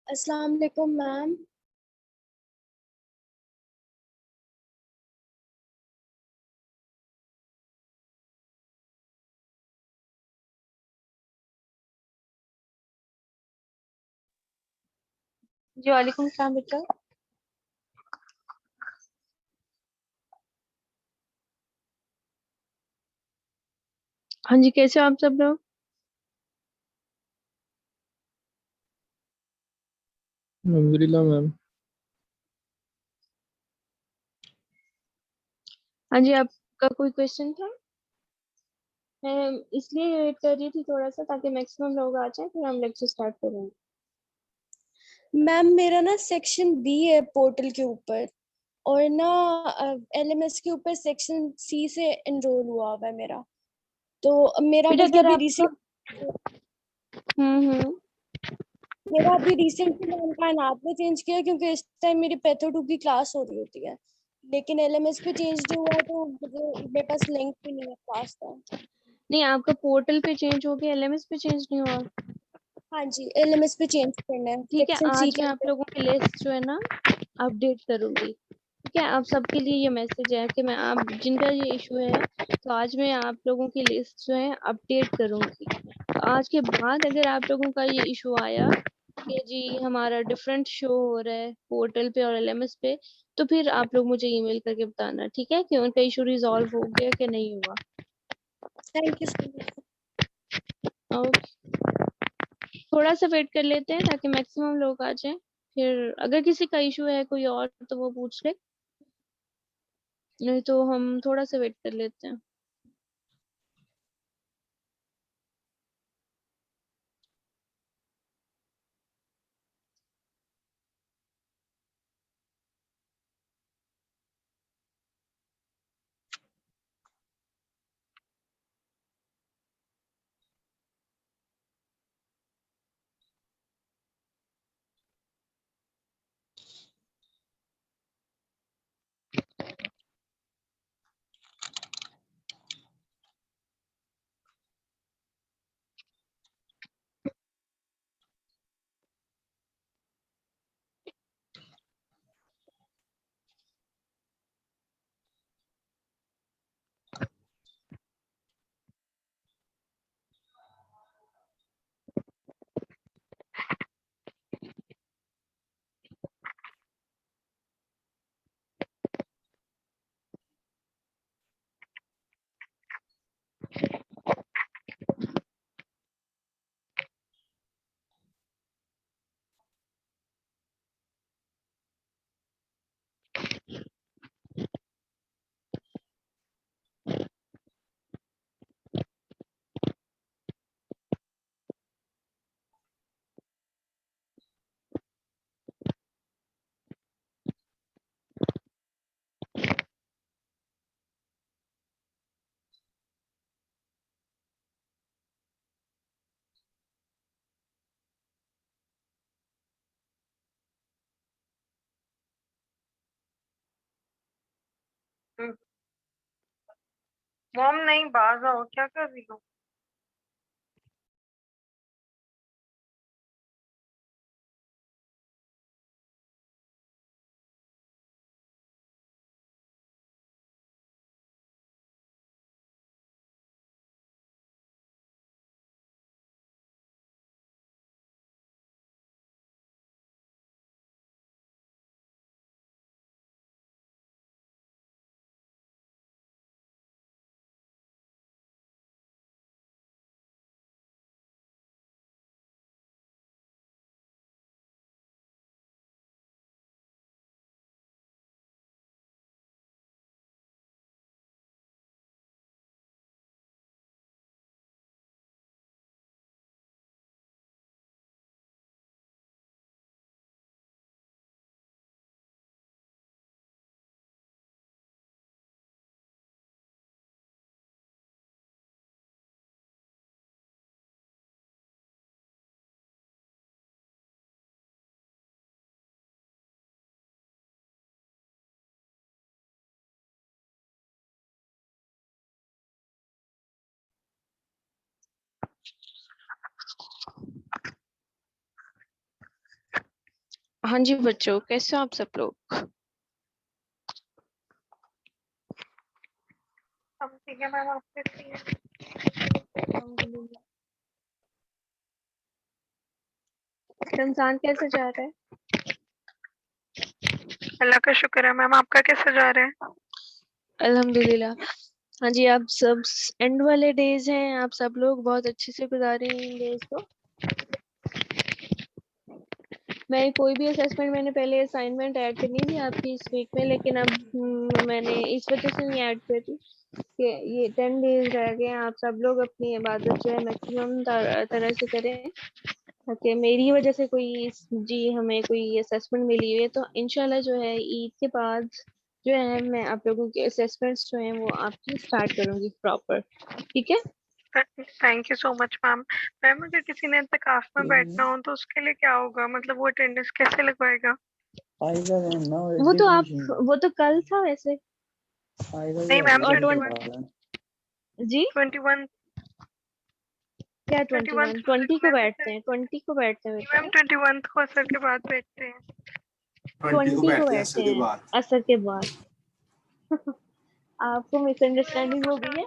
अस्सलाम वालेकुम मैम। जी वालेकुम सलाम बेटा। हाँ जी, कैसे हो आप सब लोग? अल्हम्दुलिल्लाह मैम। हाँ जी, आपका कोई क्वेश्चन था? मैं इसलिए वेट कर रही थी थोड़ा सा ताकि मैक्सिमम लोग आ जाएं फिर हम लेक्चर स्टार्ट करेंगे। मैम मेरा ना सेक्शन बी है पोर्टल के ऊपर, और ना एलएमएस के ऊपर सेक्शन सी से एनरोल हुआ है मेरा। तो फिर बल्कि अगर अभी आपका रिसेंट हम्म। मेरा अभी रिसेंटली मैंने कायनात में चेंज किया क्योंकि इस टाइम मेरी पैथो 2 की क्लास हो रही होती है। लेकिन एलएमएस पे चेंज नहीं हुआ तो मेरे पास लिंक भी नहीं है क्लास का। नहीं, आपका पोर्टल पे चेंज हो गया, एलएमएस पे चेंज नहीं हुआ। हाँ जी, एलएमएस पे चेंज करना है ठीक है, सेक्शन सी आज के मैं आप अंदर। लोगों की लिस्ट जो है ना अपडेट करूंगी। ठीक है, आप सबके लिए ये मैसेज है कि मैं आप जिनका ये इशू है तो आज मैं आप लोगों की लिस्ट जो है अपडेट करूंगी। तो आज के बाद अगर आप लोगों का ये इशू आया कि जी हमारा डिफरेंट शो हो रहा है पोर्टल पे और एलएमएस पे, तो फिर आप लोग मुझे ईमेल करके बताना, ठीक है, कि उनका इशू रिजॉल्व हो गया कि नहीं हुआ। Thank you so much. और थोड़ा सा वेट कर लेते हैं ताकि मैक्सिमम लोग आ जाएं। फिर अगर किसी का इशू है कोई और तो वो पूछ ले, नहीं तो हम थोड़ा सा वेट कर लेते हैं। मॉम नहीं, बाहर आओ, क्या कर रही हो? हाँ जी बच्चों, कैसे हो आप सब लोग? हम ठीक है मैम, आप कैसी हैं? अल्हम्दुलिल्लाह। रमजान कैसे जा रहा है? अल्लाह का शुक्र है मैम, आपका कैसा जा रहा है? अल्हम्दुलिल्लाह। हाँ जी, आप सब एंड वाले डेज हैं, आप सब लोग बहुत अच्छे से गुजारे हैं इन डेज को। मैं कोई भी असेसमेंट, मैंने पहले असाइनमेंट ऐड करनी थी आपकी इस वीक में, लेकिन अब मैंने इस वजह से नहीं ऐड कर दी कि ये 10 डेज रह गए हैं। आप सब लोग अपनी इबादत जो है मैक्सिमम तरह से करें, ताकि मेरी वजह से कोई जी हमें कोई असेसमेंट मिली हुई है तो इंशाल्लाह जो है ईद के बाद जो है मैं आप लोगों के असेसमेंट्स जो हैं वो आपकी स्टार्ट करूंगी प्रॉपर। ठीक है? Thank you so much ma'am. Ma'am अगर किसी ने इंतकाफ में बैठना हो तो उसके लिए क्या होगा, मतलब वो अटेंडेंस कैसे लगवाएगा? वो तो आप, वो तो कल था वैसे। नहीं मैम, और 21 जी 21 क्या 21 21 को 20 को मैम बैठते हैं, 20 को बैठते हैं बेटा, मैम 21 को असर के बाद बैठते हैं। 20 को बैठते हैं असर के बाद। आपको मिसअंडरस्टैंडिंग हो गई है।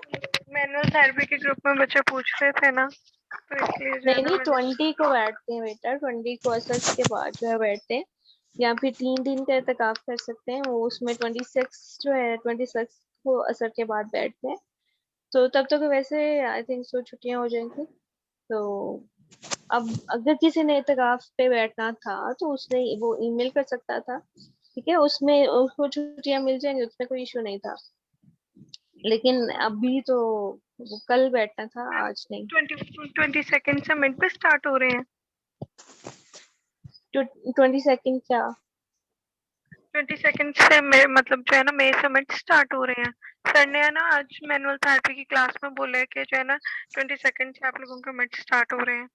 मैनुअल थेरेपी के ग्रुप में बच्चे पूछ रहे थे ना, तो इसलिए जो है नहीं ना नहीं, मैंने 20 को बैठते हैं बेटा, 20 को असर के बाद जो है बैठते हैं, या फिर 3 दिन का एहतिकाफ कर सकते हैं वो, उसमें 26 जो है 26 को असर के बाद बैठते हैं। तो तब तक वैसे आई थिंक सो छुट्टियां हो जाएंगी। तो अब अगर किसी ने एहतिकाफ पे बैठना था तो उसने वो ईमेल कर सकता था, ठीक है, उसमें उसको छुट्टियां मिल जाएंगी, उसमें कोई इशू नहीं था। लेकिन अभी तो वो कल बैठना था, आज नहीं। 22 से मिड पे स्टार्ट हो रहे हैं। 22 क्या? 22 से मतलब जो है ना मई से मिड स्टार्ट हो रहे हैं। सर ने है ना आज मैनुअल थेरेपी की क्लास में बोला है कि जो है ना 22 से आप लोगों के मिड स्टार्ट हो रहे हैं।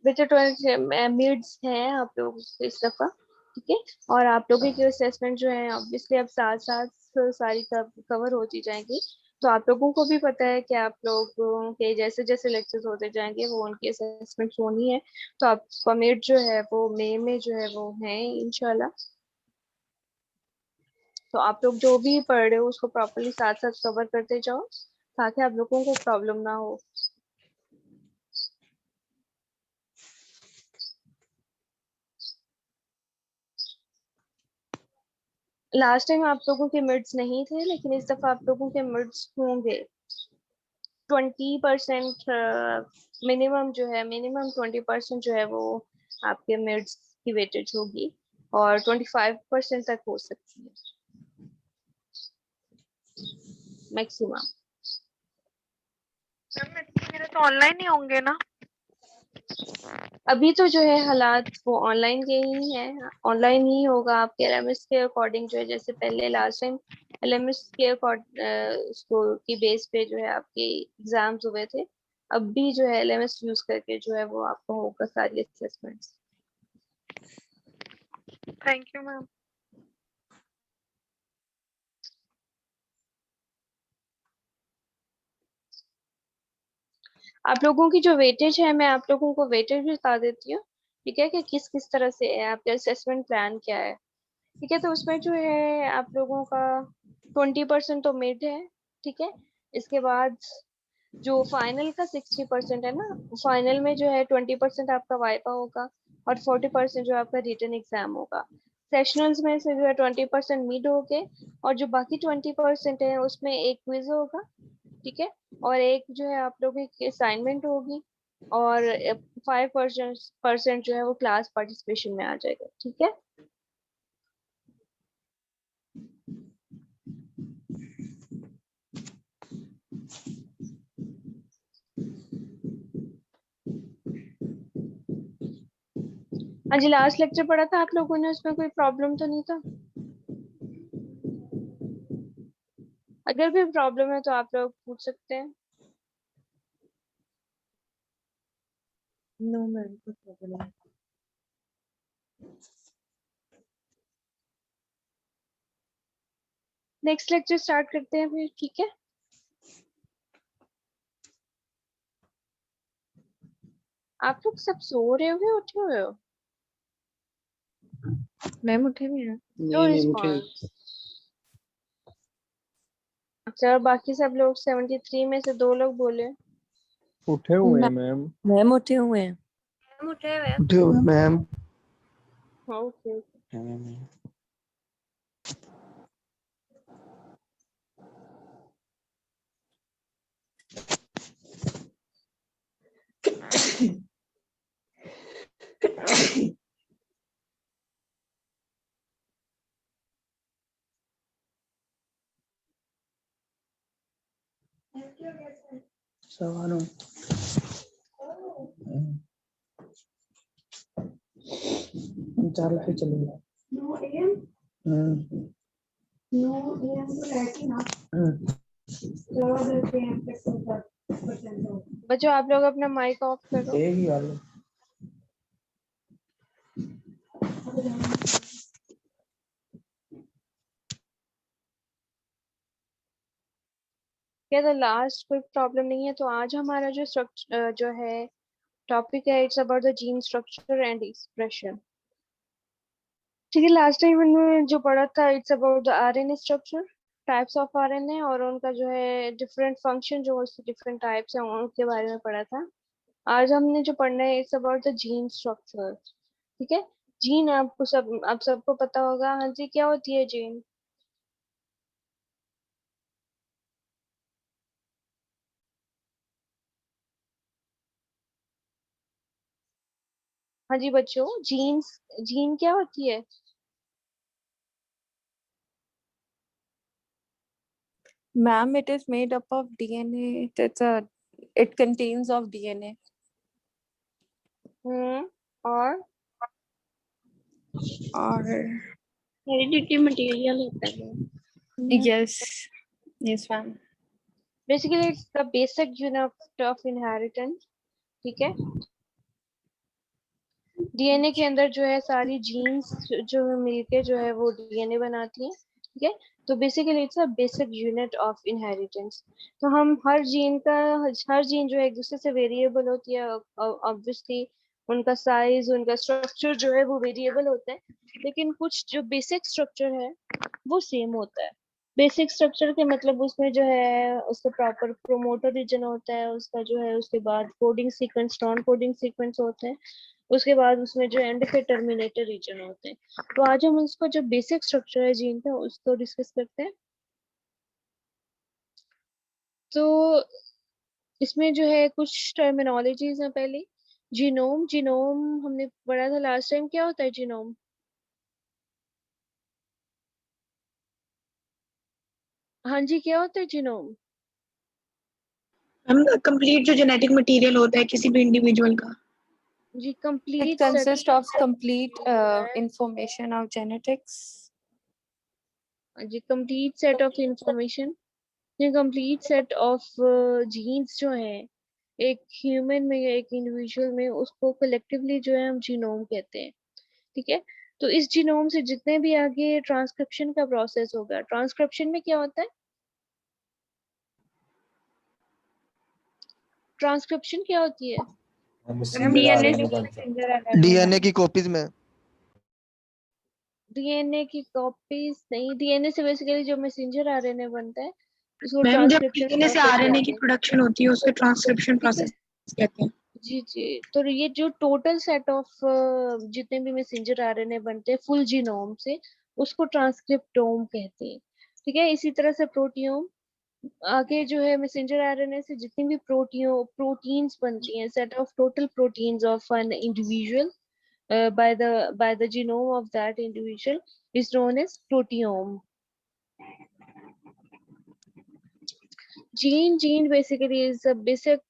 बेटा 20 मिड्स हैं आप लोग इस दफा, ठीक है। और आप लोगों की असेसमेंट जो है ऑब्वियसली अब साथ साथ सारी कवर होती जाएंगी। तो आप लोगों को भी पता है कि आप लोगों के जैसे जैसे लेक्चर्स होते जाएंगे वो उनकी असेसमेंट होनी है। तो आपका मिड जो है वो मई में जो है वो है इंशाल्लाह। तो आप लोग जो भी पढ़ रहे हो उसको प्रॉपरली साथ साथ कवर करते जाओ, ताकि आप लोगों को प्रॉब्लम ना हो। लास्ट टाइम आप लोगों के मिड्स नहीं थे, लेकिन इस दफा आप लोगों के मिड्स होंगे। 20% मिनिमम जो है, मिनिमम 20% जो है वो आपके मिड्स की वेटेज होगी, और 25% तक हो सकती है मैक्सिमम। मैम मेरे तो ऑनलाइन ही होंगे ना? अभी तो जो है हालात वो ऑनलाइन के ही है, ऑनलाइन ही होगा आपके एलएमएस के अकॉर्डिंग, जो है जैसे पहले लास्ट टाइम एलएमएस के स्कोर की बेस पे जो है आपके एग्जाम्स हुए थे। अब भी जो है एलएमएस यूज करके जो है वो आपको होगा सारी असेसमेंट्स। Thank you ma'am. आप लोगों की जो वेटेज है, मैं आप लोगों को वेटेज भी बता देती हूँ, ठीक है, कि किस किस तरह से है आपका असेसमेंट प्लान क्या है। ठीक है, तो उसमें जो है आप लोगों का 20% तो मिड है, ठीक है। इसके बाद जो फाइनल का 60% है ना, फाइनल में जो है 20% आपका वाइपा होगा, और 40% जो आपका रिटन एग्जाम होगा। सेशनल्स में से जो है 20% मिड हो गए, और जो बाकी 20% है उसमें एक क्विज होगा, ठीक है, और एक जो है आप लोगों की असाइनमेंट होगी, और 5% जो है वो क्लास पार्टिसिपेशन में आ जाएगा, ठीक है। हाँ जी, लास्ट लेक्चर पढ़ा था आप लोगों ने, उसमें कोई प्रॉब्लम तो नहीं था? अगर कोई प्रॉब्लम है तो आप लोग पूछ सकते हैं। नो मैम, कुछ प्रॉब्लम नहीं। नेक्स्ट लेक्चर स्टार्ट करते हैं फिर, ठीक है। आप लोग सब सो रहे हो या उठे हुए हो? मैम उठे हुए हैं? नो नहीं नहीं उठे। रिस्पॉन्स। अच्छा, बाकी सब लोग 73 में से 2 लोग बोले। उठे हुए हैं मैम। मैम उठे हुए हैं। मैम उठे हुए हैं। उठे हुए मैम। हाँ, ओके। सवालों चार लाइट चली गई। बच्चों आप लोग अपना माइक ऑफ करो। एक ही वाले। क्या तो लास्ट कोई प्रॉब्लम नहीं है, तो आज हमारा जो स्ट्रक्चर जो है टॉपिक है, it's about the gene structure and expression. ठीक है, लास्ट टाइम हमने जो पढ़ा था it's about the RNA structure, types of RNA और उनका जो है डिफरेंट फंक्शन, जो उसके डिफरेंट टाइप्स हैं उनके बारे में पढ़ा था। आज हमने जो पढ़ना है it's about the gene structure. ठीक है, जीन आप सबको पता होगा। हाँ जी, क्या होती है जीन? हाँ जी बच्चों, जीन क्या होती है? Ma'am, it is made up of DNA. It contains of DNA. और हेरिडिटी मटेरियल होता है। Yes, ma'am. Basically it's the basic unit of inheritance. ठीक है, डीएनए के अंदर जो है सारी जीन्स जो मिलके जो है वो डीएनए बनाती हैं। ठीक है, तो basically it's a basic unit of inheritance. तो हम हर जीन जो है एक दूसरे से वेरिएबल होती है ऑब्वियसली। उनका साइज, उनका स्ट्रक्चर जो है वो वेरिएबल होता है, लेकिन कुछ जो बेसिक स्ट्रक्चर है वो सेम होता है। बेसिक स्ट्रक्चर के मतलब उसमें जो है उसका प्रॉपर प्रोमोटर रीजन होता है, उसका जो है उसके बाद coding sequence, non coding sequence होते हैं, उसके बाद उसमें जो एंड के टर्मिनेटर रीजन होते हैं। तो आज हम उसका जो बेसिक स्ट्रक्चर है जीन का उसको डिस्कस करते हैं। तो इसमें जो है कुछ टर्मिनोलॉजीज हैं। पहले जीनोम। जीनोम हमने पढ़ा था लास्ट टाइम, क्या होता है जीनोम? हाँ जी, क्या होता है जीनोम? हम कंप्लीट जो जेनेटिक मटेरियल होता है किसी भी इंडिविजुअल का। जी, It complete consists of complete information of genetics. जी, कंप्लीट सेट ऑफ इंफॉर्मेशन, ये कंप्लीट सेट ऑफ जीन्स जो है एक ह्यूमन में या एक इंडिविजुअल में, उसको कलेक्टिवली जो है हम जीनोम कहते हैं। ठीक है, तो इस जीनोम से जितने भी आगे ट्रांसक्रिप्शन का प्रोसेस होगा, ट्रांसक्रिप्शन में क्या होता है? ट्रांसक्रिप्शन क्या होती है? डीएनए की कॉपीज में। डीएनए की कॉपीज नहीं, डीएनए से बेसिकली जो मैसेंजर आरएनए बनता है उसको मैम जब ट्रांसक्रिप्शन डीएनए से प्रोसेस आरएनए कहते की हैं। प्रोडक्शन होती है उसको ट्रांसक्रिप्शन ठीक है, प्रोसेस कहते हैं। जी जी, तो ये जो टोटल सेट ऑफ जितने भी मैसेंजर आरएनए बनते हैं फुल जीनोम से, उसको ट्रांसक्रिप्टोम कहते हैं। ठीक है, इसी तरह से प्रोटियोम, आगे जो है मैसेंजर आरएनए से जितनी भी प्रोटीन्स बनती हैं, set of total proteins of an individual by the genome of that individual is known as proteome. Gene basically is a basic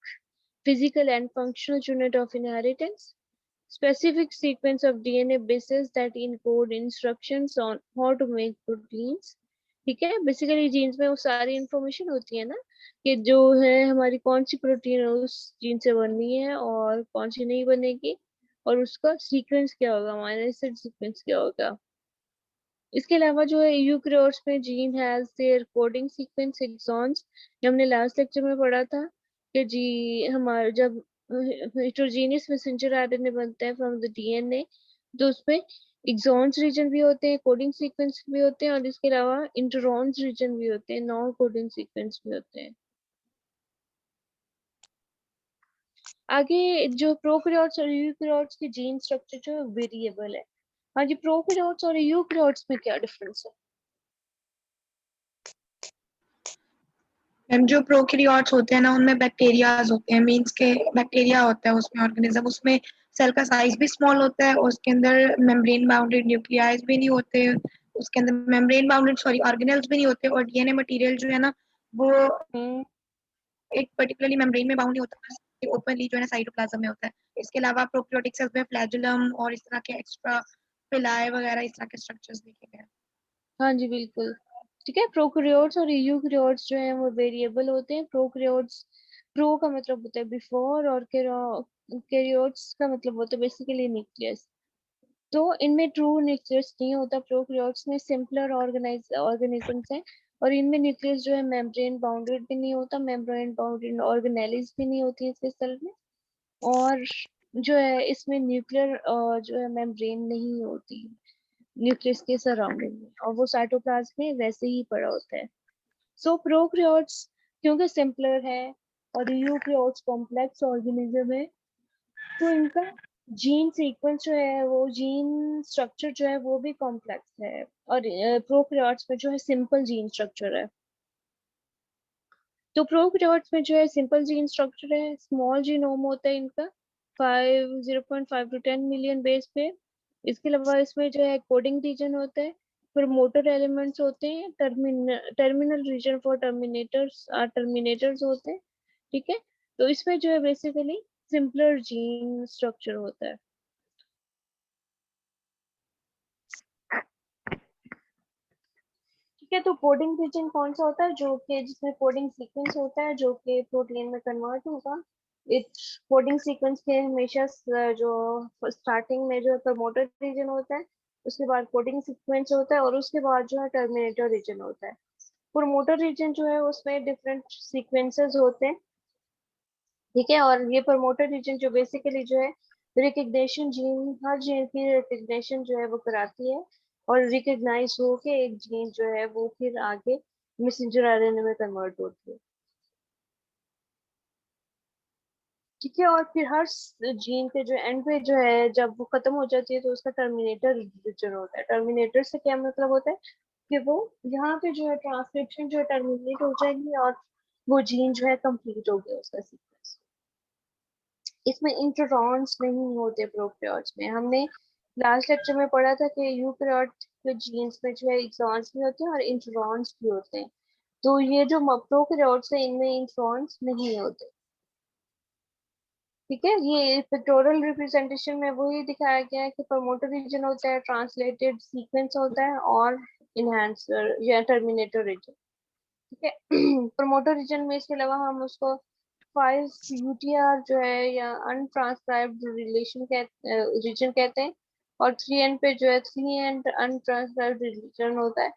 physical and functional unit of inheritance. Specific sequence of DNA bases that encode instructions on how to make proteins. ठीक है, basically jeans में वो सारी information होती है ना, कि जो है हमारी कौन सी प्रोटीन उस जीन से बननी है और कौन सी नहीं बनेगी, और उसका सीक्वेंस क्या होगा, अमीनो एसिड सीक्वेंस क्या होगा। इसके अलावा जो है यूकैरियोट्स में gene has their coding sequence exons. हमने लास्ट लेक्चर में पढ़ा था कि जी हमारा जब हेटेरोजेनियस मैसेंजर आरएनए बनता है फ्रॉम द डीएनए, तो उसमें एक्सॉन्स रीजन भी होते हैं, कोडिंग सीक्वेंस भी होते हैं, और इसके अलावा इंट्रॉन्स रीजन भी होते हैं, नॉन कोडिंग सीक्वेंस भी होते हैं। आगे जो प्रोकैरियोट्स और यूकैरियोट्स के जीन स्ट्रक्चर जो वेरिएबल है। हाँ जी, प्रोकैरियोट्स और यूकैरियोट्स में क्या डिफरेंस है? मैम जो प्रोकैरियोट्स होते हैं ना, उनमें बैक्टीरियाज होते हैं, मींस के बैक्टीरिया होता है उसमें, ऑर्गेनिज्म, उसमें सेल का साइज भी स्मॉल होता है और उसके अंदर मेम्ब्रेन बाउंडेड न्यूक्लियाइज भी नहीं होते, उसके अंदर मेम्ब्रेन बाउंडेड ऑर्गेनेल्स भी नहीं होते, और डीएनए मटेरियल जो है ना वो एक पर्टिकुलरली मेम्ब्रेन में बाउंड नहीं होता, ओपनली जो है ना साइटोप्लाज्म में होता है। इसके अलावा प्रोकैरियोटिक सेल्स में फ्लैजुलम और इस तरह के एक्स्ट्रा पिलाई वगैरह इस तरह के स्ट्रक्चर्स देखे गए हैं। हाँ जी बिल्कुल, ठीक है। प्रोकैरियोट्स और यूकैरियोट्स जो है वो वेरिएबल होते हैं। प्रोकैरियोट्स, प्रो का मतलब होता है बिफोर, और कैरियोट्स का मतलब होता है बेसिकली न्यूक्लियस। तो इनमें ट्रू न्यूक्लियस नहीं होता। प्रोकैरियोट्स में सिंपलर ऑर्गेनिजम्स हैं, और इनमें न्यूक्लियस जो है मेम्ब्रेन बाउंडेड भी नहीं होता, मेम्ब्रेन बाउंडेड ऑर्गेनेलिस भी नहीं होती इसके सेल में, और जो है इसमें न्यूक्लियर जो है मेम्ब्रेन नहीं होती न्यूक्लियस के सराउंडिंग में, और वो साइटोप्लाज्म में वैसे ही पड़ा होता है। सो प्रोकैरियोट्स क्योंकि सिंपलर है और यूकैरियोट्स कॉम्प्लेक्स ऑर्गेनिज्म है, तो इनका जीन सीक्वेंस जो है, वो जीन स्ट्रक्चर जो है वो भी कॉम्प्लेक्स है, और प्रोकैरियोट्स में जो है सिंपल जीन स्ट्रक्चर है। तो प्रोकैरियोट्स में जो है सिंपल जीन स्ट्रक्चर है, स्मॉल जीनोम होता है इनका 0.5 to 10 मिलियन बेस पे। इसके अलावा इसमें जो है कोडिंग रीजन होता है, फिर मोटर एलिमेंट्स होते हैं, टर्मिनल रीजन फॉर टर्मिनेटर्स होते हैं, ठीक है। तो इसमें जो है बेसिकली सिंपलर जीन स्ट्रक्चर होता है। ठीक है, तो कोडिंग रीजन कौन सा होता है? जो कि जिसमें कोडिंग सीक्वेंस होता है जो कि प्रोटीन में कन्वर्ट होगा। इस कोडिंग सीक्वेंस के हमेशा जो स्टार्टिंग में जो है प्रमोटर रीजन होता है, उसके बाद कोडिंग सीक्वेंस होता है, और उसके बाद जो है टर्मिनेटर रीजन होता है। प्रमोटर रीजन जो है उसमें डिफरेंट सीक्वेंसेस होते हैं, ठीक है। और ये प्रमोटर रीजन जो बेसिकली जो है रिकग्निशन जीन, हर जीन की रिकग्निशन जो है वो कराती है, और रिकग्नाइज होके एक जीन जो है वो फिर आगे मैसेंजर आरएनए में कन्वर्ट होती है, ठीक है। और फिर हर जीन के जो एंड पे जो है जब वो खत्म हो जाती है तो उसका टर्मिनेटर रीजन होता है। टर्मिनेटर से क्या मतलब होता है कि वो यहाँ पे जो है ट्रांसक्रिप्शन जो है टर्मिनेट हो जाएगी, और वो जीन जो है कंप्लीट हो गया उसका सीक्वेंस। इसमें इंट्रॉन्स नहीं होते प्रोकैरियोट्स में। हमने लास्ट लेक्चर में पढ़ा था कि यूकैरियोट के जीन्स में जो है एक्सॉन्स भी होते हैं और इंट्रॉन्स भी होते हैं। तो ये जो प्रोकैरियोट्स है इनमें इंट्रॉन्स नहीं होते, ठीक है। ये पिक्टोरियल रिप्रेजेंटेशन में वही दिखाया गया है कि प्रमोटर रीजन होता है, ट्रांसलेटेड सीक्वेंस होता है, और इनहेंसर या टर्मिनेटर रीजन, ठीक है। प्रमोटर रीजन में इसके अलावा हम उसको 5 UTR जो है या अनट्रांसक्राइब्ड रीजन कहते हैं, और 3N पे जो है 3N अनट्रांसक्राइब्ड रीजन होता है।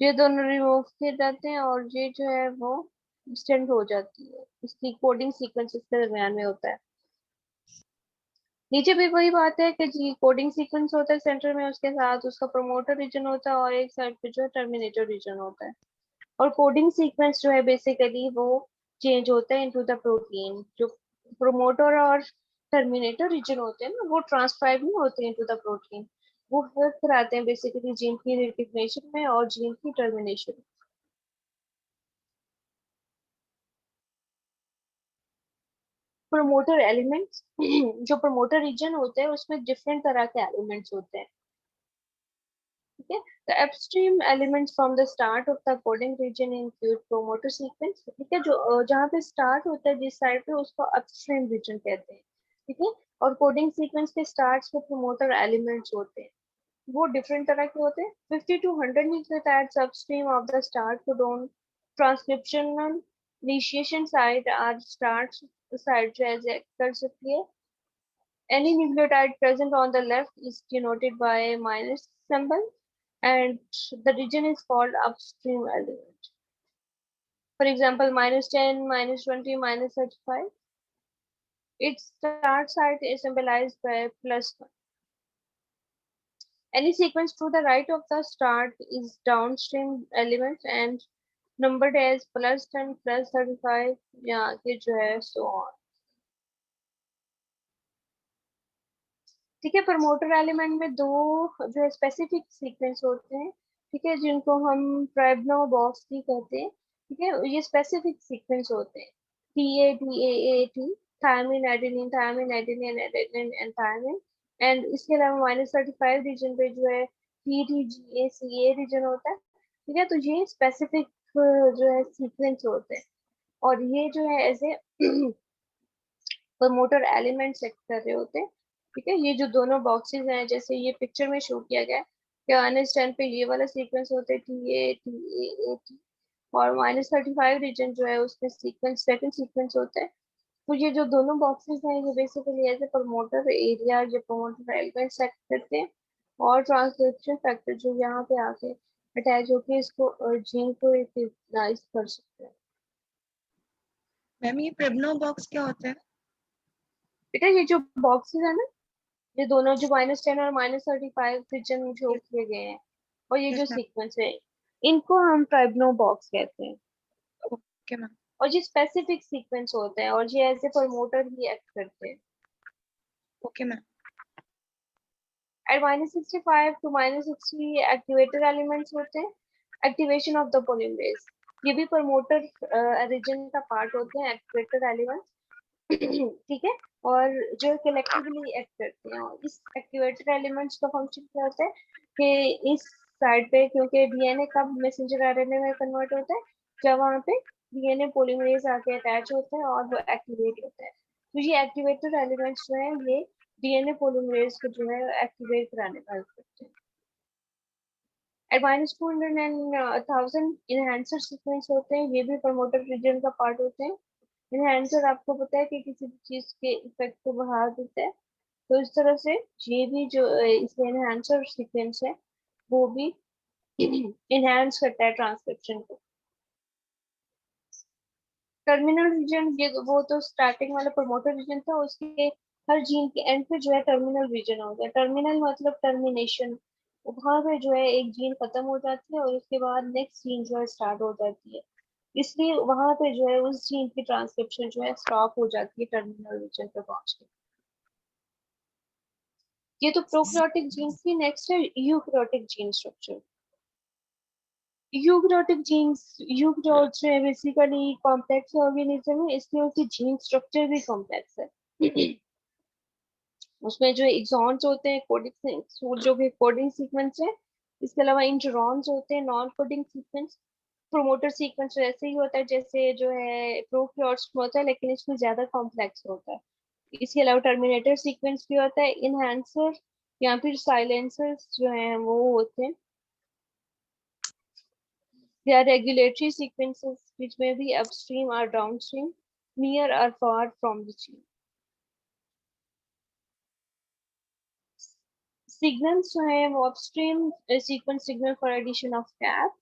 ये दोनों रिमूव किए जाते हैं और ये जो है वो एक्सटेंड हो जाती है, इसकी कोडिंग सीक्वेंस इसके दरमियान में होता है। नीचे भी वही बात है कि जी कोडिंग सीक्वेंस होता है सेंटर में, उसके साथ उसका प्रमोटर रीजन होता है, और एक साइड पे जो है टर्मिनेटर रीजन होता है। और कोडिंग सीक्वेंस जो है बेसिकली वो चेंज होता है इनटू द प्रोटीन। जो प्रोमोटर और टर्मिनेटर रीजन होते हैं ना, वो ट्रांसक्राइब नहीं होते इनटू द प्रोटीन, वो हेल्प कराते हैं बेसिकली जीन की रिकग्निशन में और जीन की टर्मिनेशन में। प्रमोटर एलिमेंट्स जो प्रमोटर रीजन होते हैं उसमें डिफरेंट तरह के एलिमेंट्स होते हैं, ठीक है। The upstream elements from the start of the coding region include promoter sequence, ठीक है। जो जहाँ पे स्टार्ट होता है जिस साइड पे उसको अपस्ट्रीम रीजन कहते हैं, ठीक है। और कोडिंग सीक्वेंस के स्टार्ट में प्रमोटर एलिमेंट्स होते हैं, वो डिफरेंट तरह के होते हैं। 50 to 100 nucleotides upstream of the start codon transcriptional initiation site or start site जो है कर सकती है। Any nucleotide present on the left is denoted by a minus symbol, and the region is called upstream element. For example, -10, -20, -35. Its start site is symbolized by +1. Any sequence to the right of the start is downstream elements and numbered as +10, +35 या आगे जो है so on. ठीक है, promoter element में दो जो है स्पेसिफिक सीक्वेंस होते हैं, ठीक है, जिनको हम प्रेबनो बॉक्स भी कहते हैं. ठीक है, ये स्पेसिफिक सीक्वेंस होते हैं TATAAT, thymine adenine, thymine adenine, adenine and thymine. And इसके अलावा -35 रीजन पे जो है TTGACA रीजन होता है. ठीक है, तो ये स्पेसिफिक जो है सीक्वेंस होते हैं और ये जो है ऐसे प्रमोटर एलिमेंट सेट कर रहे होते हैं. ठीक है, ये जो दोनों बॉक्सेस हैं जैसे ये पिक्चर में शो किया गया है कि -10 पे ये वाला सीक्वेंस होता है TATAAT और -35 रीजन जो है उसमें सीक्वेंस सेकंड सीक्वेंस होता है. तो ये जो दोनों बॉक्सेस हैं ये basically as a promoter area जो प्रमोटर एलिमेंट सेट करते हैं और ट्रांसक्रिप्शन फैक्टर जो यहाँ पे आके अटैच होके इसको जीन को रिकॉग्नाइज कर सकते हैं. मैम ये प्रेबनो बॉक्स क्या होता है? बेटा ये जो बॉक्सेस है ना, ये दोनों जो -10 और -35 रीजन जो किए गए हैं और ये जो Yes, ma'am. सीक्वेंस है इनको हम ट्राइबनो बॉक्स कहते हैं. Okay ma'am. और ये स्पेसिफिक सीक्वेंस होते हैं और ये ऐसे प्रमोटर ही एक्ट करते हैं. Okay ma'am. At -65 to -60 activator elements होते हैं. एक्टिवेशन ऑफ द पोलीमरेज ये भी प्रमोटर रीजन का पार्ट होते हैं एक्टिवेटर एलिमेंट्स. ठीक है, और जो कलेक्टिवली एक्ट करते हैं. और इस एक्टिवेटर एलिमेंट्स का फंक्शन क्या होता है कि इस साइड पे क्योंकि डीएनए कब मैसेंजर आरएनए में कन्वर्ट होता है जब वहाँ पे डीएनए पॉलीमरेज आके अटैच होता है और वो एक्टिवेट होता है. तो ये एक्टिवेटर एलिमेंट्स जो है ये डीएनए पॉलीमरेज को जो है एक्टिवेट कराने का हेल्प करते हैं. At -200 and 1000 इनहैंसर सीक्वेंस होते हैं, ये भी प्रमोटर रीजन का पार्ट होते हैं. इनहैंसर आपको पता है कि किसी भी चीज के इफेक्ट को बढ़ा देता है, तो इस तरह से ये भी जो इसमें इनहैंसर सीक्वेंस है वो भी इनहैंस करता है ट्रांसक्रिप्शन को. टर्मिनल रीजन ये वो तो स्टार्टिंग वाला प्रमोटर रीजन था, उसके हर जीन के एंड पे जो है टर्मिनल रीजन होता है. टर्मिनल मतलब टर्मिनेशन, वहां पे जो है एक जीन खत्म हो जाती है और उसके बाद नेक्स्ट जीन जो है स्टार्ट हो जाती है. इसलिए वहां पे जो है उस जीन की ट्रांसक्रिप्शन जो है स्टॉप हो जाती है टर्मिनल रीजन पे पहुंच के. ये तो प्रोकैरियोटिक जीन की. नेक्स्ट है eukaryotic gene structure. Eukaryotic genes, eukaryote जो है बेसिकली कॉम्प्लेक्स ऑर्गेनिज्म है, इसलिए उसकी जीन स्ट्रक्चर भी कॉम्प्लेक्स है. उसमें जो एक्सॉन्स होते हैं कोडिंग जो कि कोडिंग सीक्वेंस है. इसके अलावा इंट्रॉन्स होते हैं non coding sequence. Promoter sequence ऐसे ही होता है जैसे जो है प्रोकैरियोट्स में होता है लेकिन इसमें ज्यादा कॉम्प्लेक्स होता है. इसके अलावा टर्मिनेटर सीक्वेंस भी होता है. इनहैंसर या फिर साइलेंसर्स जो हैं वो होते हैं. They are regulatory sequences which may be upstream or downstream, near or far from the gene. Signals जो है वो upstream sequence signal for addition of cap.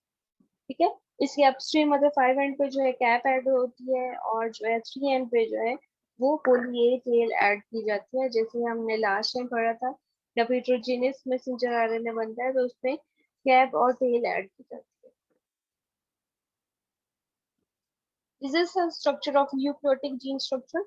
ठीक है, इसके अपस्ट्रीम मतलब 5 एंड पे जो है कैप ऐड होती है और जो है 3 एंड पे जो है वो पोली ए टेल ऐड की जाती है. जैसे हमने लास्ट टाइम पढ़ा था जब हेटेरोजेनस मैसेंजर आरएनए बनता है तो उसमें कैप और टेल ऐड की जाती है. This is the structure of eukaryotic gene structure.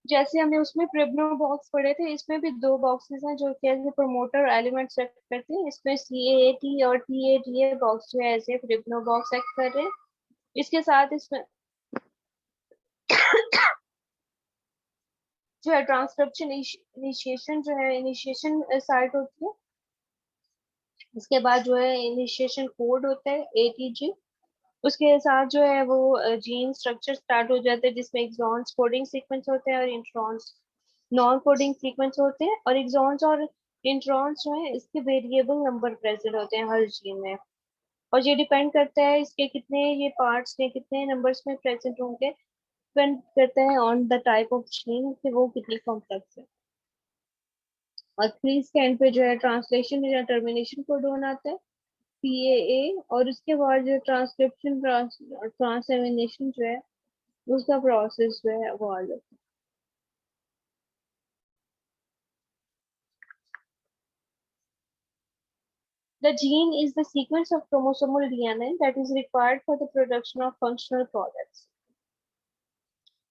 जैसे हमने उसमें प्रिब्नो बॉक्स पढ़े थे, इसमें भी दो बॉक्सेस हैं जो कैसे प्रमोटर एलिमेंट सेट करते हैं. इसमें CAAT और TATA बॉक्स जो है ऐसे प्रिब्नो बॉक्स सेट कर रहे हैं. इसके साथ इसमें जो है ट्रांसक्रिप्शन इनिशिएशन जो है इनिशिएशन साइट होती है. इसके बाद जो है इनिशिएशन कोड होता है ATG. उसके साथ जो है वो जीन स्ट्रक्चर स्टार्ट हो जाते हैं जिसमें एक्सॉन्स कोडिंग सीक्वेंस होते हैं और इंट्रॉन्स नॉन कोडिंग सीक्वेंस होते हैं. और एक्सॉन्स और इंट्रॉन्स जो है इसके वेरिएबल नंबर प्रेजेंट होते हैं हर जीन में और ये डिपेंड करता है इसके कितने ये पार्ट्स में कितने नंबर्स में प्रेजेंट होंगे. डिपेंड करता है on the type of gene कि वो कितनी कॉम्प्लेक्स है. और फिर इसके एंड पे जो है ट्रांसलेशन या टर्मिनेशन कोड होना आता है PAA और उसके बाद जो ट्रांसक्रिप्शन ट्रांसएमिनेशन जो है उसका प्रोसेस जो है वो आ जाता है. The gene is the sequence of chromosomal DNA that is required for the production of functional products.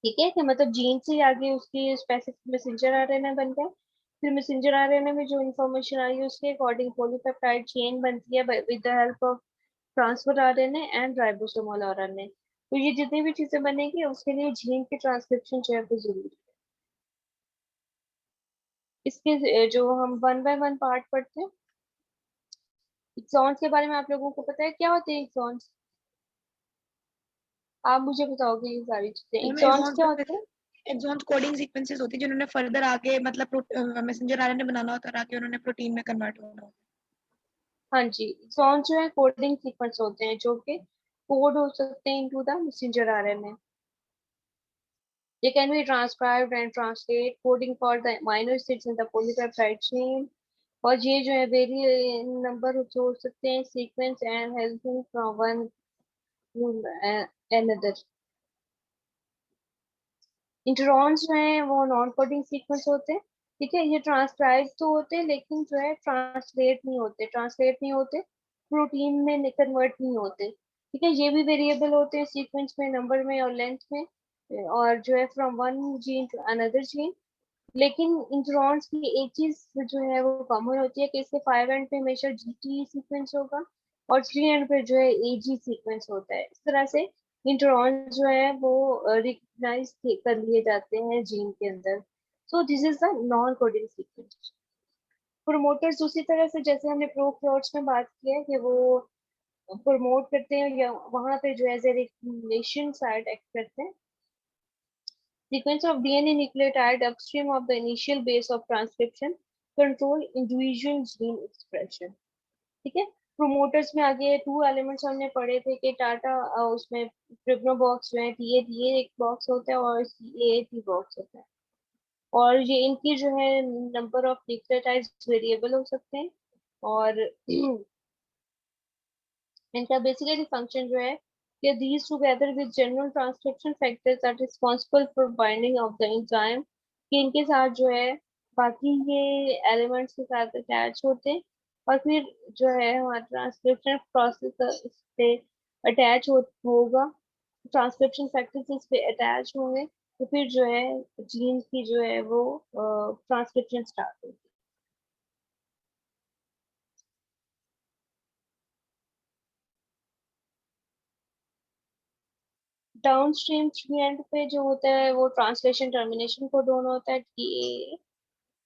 ठीक है, कि मतलब जीन से आगे उसकी स्पेसिफिक मैसेंजर आरएनए बन गया, फिर मैसेंजर आरएनए में जो इंफॉर्मेशन आई है उसके अकॉर्डिंग पॉलीपेप्टाइड चेन बनती है with the help of transfer RNA and ribosomal RNA. तो ये जितनी भी चीजें बनेगी उसके लिए जीन की ट्रांसक्रिप्शन जो है वो जरूरी है। इसके जो हम वन बाय वन पार्ट पढ़ते हैं। एक्सॉन्स के बारे में आप लोगों को पता है क्या होते हैं एक्सॉन्स? आप मुझे बताओगे ये सारी चीजें। एक्सॉन्स क्या होते हैं? एक्सॉन्स कोडिंग सीक्वेंसेस होती है जिन्होंने फर्दर आगे मतलब मैसेंजर आरएनए बनाना होता है और आगे उन्होंने प्रोटीन में कन्वर्ट होना होता है। हाँ जी, एक्सॉन्स जो है कोडिंग सीक्वेंस होते हैं जो कि कोड हो सकते हैं into the messenger RNA. They can be transcribed and translate coding for the amino acids in the polypeptide chain. और ये जो है वेरी नंबर हो सकते हैं sequence and helping from one two another. Introns जो है वो नॉन कोडिंग सीक्वेंस होते हैं, ठीक है। ये ट्रांसक्राइब तो होते हैं लेकिन जो है ट्रांसलेट नहीं होते, प्रोटीन में कन्वर्ट नहीं होते, ठीक है। ये भी वेरिएबल होते हैं सीक्वेंस में, नंबर में और लेंथ में, और जो है from one gene to another gene. लेकिन इंट्रॉन्स की एक चीज जो है वो कॉमन होती है कि इसके 5 एंड पे हमेशा जीटी सीक्वेंस होगा और 3 एंड पे जो है एजी सीक्वेंस होता है। इस तरह से इंट्रॉन्स जो है वो रिकग्नाइज कर लिए जाते हैं जीन के अंदर। So this is the non coding sequence. Promoters उसी तरह से जैसे हमने प्रोकैरियोट्स में बात की है कि वो प्रमोट करते हैं या वहां पे जो है रिकग्निशन साइड एक्ट करते हैं। Sequence of DNA nucleotide upstream of the initial base of transcription control individual gene expression, ठीक है। प्रोमोटर्स में आगे 2 एलिमेंट्स हमने पढ़े थे कि टाटा उसमें ट्रिप्नो बॉक्स जो है TA एक बॉक्स होता है और CAT बॉक्स होता है, और ये इनकी जो है नंबर ऑफ न्यूक्लियोटाइड्स वेरिएबल हो सकते हैं, और इनका बेसिकली फंक्शन जो है कि these together with general transcription factors are responsible for binding of the enzyme, कि इनके साथ जो है बाकी ये एलिमेंट्स के साथ अटैच होते हैं और फिर जो है हमारा ट्रांसक्रिप्शन प्रोसेस इस पे अटैच होगा, ट्रांसक्रिप्शन फैक्टर्स इस पे अटैच होंगे, तो फिर जो है जीन की जो है वो ट्रांसक्रिप्शन स्टार्ट होगी। डाउनस्ट्रीम 3 एंड पे जो होता है वो ट्रांसलेशन टर्मिनेशन कोडोन होता है TA,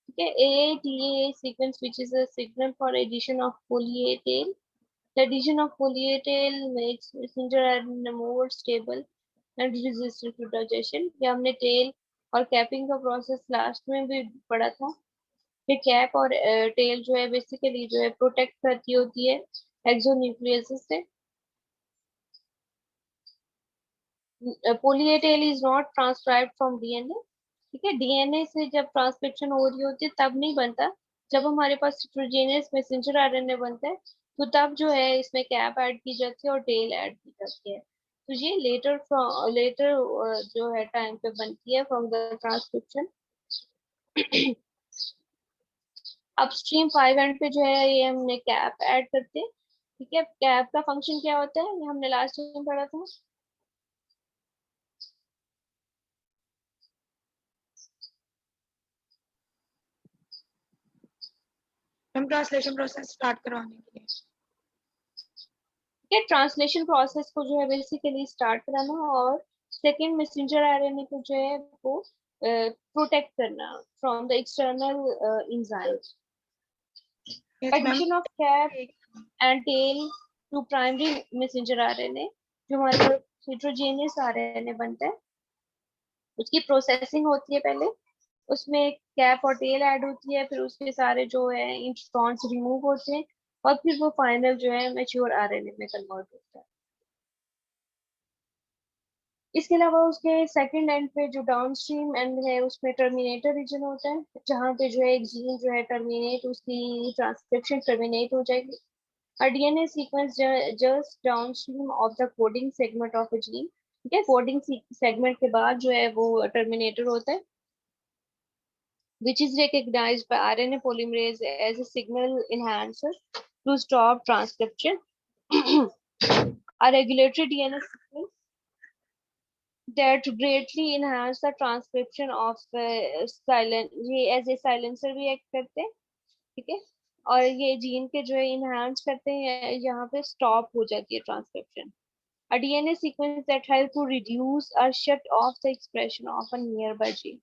ठीक है। AATA sequence which is a signal for addition of poly A tail. The addition of poly A tail makes messenger RNA more stable and resistant to digestion. ये हमने tell और capping का process last में भी पढ़ा था कि cap और टेल जो है बेसिकली जो है प्रोटेक्ट करती होती है एक्सोन्यूक्लियस से। Poly A tail is not transcribed from DNA, ठीक है। डीएनए से जब ट्रांसक्रिप्शन हो रही होती है तब नहीं बनता, जब हमारे पास हेटेरोजेनियस मैसेंजर आरएनए बनता है तो तब जो है इसमें कैप ऐड की जाती है और टेल ऐड की जाती है। तो ये लेटर जो है टाइम पे बनती है from the transcription. Upstream 5 and पे जो है ये हमने कैप ऐड करते हैं, ठीक है। कैप का फंक्शन क्या होता है ये हमने लास्ट टाइम पढ़ा था। हम ट्रांसलेशन प्रोसेस स्टार्ट करवाने के लिए के ट्रांसलेशन प्रोसेस को जो है बेसिकली स्टार्ट कराना और सेकंड मैसेंजर आरएनए को जो है वो प्रोटेक्ट करना from the external enzymes. Addition of cap and tail to primary messenger RNA, जो हमारे हेटेरोजेनियस आरएनए बनता है उसकी प्रोसेसिंग होती है पहले, उसमें कैप और टेल ऐड होती है, फिर उसके सारे जो है इंट्रॉन्स रिमूव होते हैं और फिर वो फाइनल जो है मैच्योर आरएनए में कन्वर्ट होता है। इसके अलावा उसके सेकंड एंड पे जो डाउनस्ट्रीम एंड है उसमें टर्मिनेटर रीजन होता है, जहाँ पे जो है एक जीन जो है टर्मिनेट उसकी ट्रांसक्रिप्शन टर्मिनेट हो जाएगी। A DNA sequence just downstream of the coding segment of a gene, ठीक है। कोडिंग सेगमेंट के बाद जो है वो टर्मिनेटर होता है which is recognized by RNA polymerase as a signal enhancer, to stop transcription. A regulatory DNA sequence that greatly enhance the transcription of silent, ये as a silencer भी act करते हैं, ठीक है, और ये जीन के जो है enhance करते हैं, यहाँ पे stop हो जाती है transcription. A DNA sequence that help to reduce or shut off the expression of a nearby gene.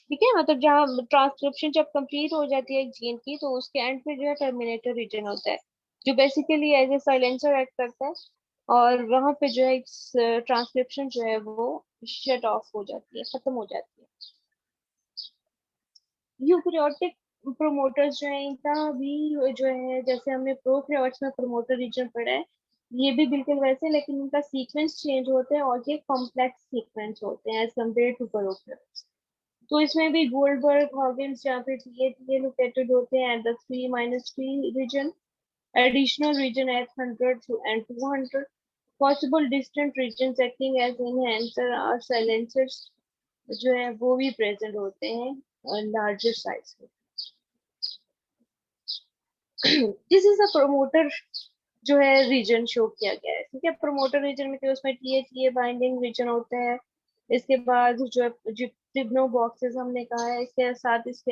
ठीक है, मतलब जहाँ ट्रांसक्रिप्शन जब कंप्लीट हो जाती है एक जीन की, तो उसके एंड पे जो है टर्मिनेटर रीजन होता है, जो basically as a silencer act करता है, और वहाँ पे जो है ट्रांसक्रिप्शन जो है वो शट ऑफ हो जाती है, खत्म हो जाती है. यूकैरियोटिक प्रोमोटर्स जो है इनका भी जो है, जैसे हमने प्रोकैरियोट्स में प्रोमोटर रीजन पढ़ा है, ये भी बिल्कुल वैसे, लेकिन इनका सीक्वेंस चेंज होते हैं और ये कॉम्प्लेक्स सीक्वेंस होते हैं एज कम्पेयर टू प्रोकैरियोट्स. तो इसमें भी गोल्डबर्ग, हॉगिन्स जहाँ पे TA लोकेटेड होते हैं at the 3-3 region, additional region at 100 and 200, possible distant region acting as enhancer और साइलेंसर्स जो है वो भी प्रेजेंट होते हैं लार्जर साइज में. दिस इज अ प्रमोटर जो है रीजन शो किया गया है, ठीक है. प्रमोटर रीजन में उसमें TA बाइंडिंग रीजन होता है, इसके बाद जो है ट्रिब्नो बॉक्सेस हमने कहा है, इसके साथ इसके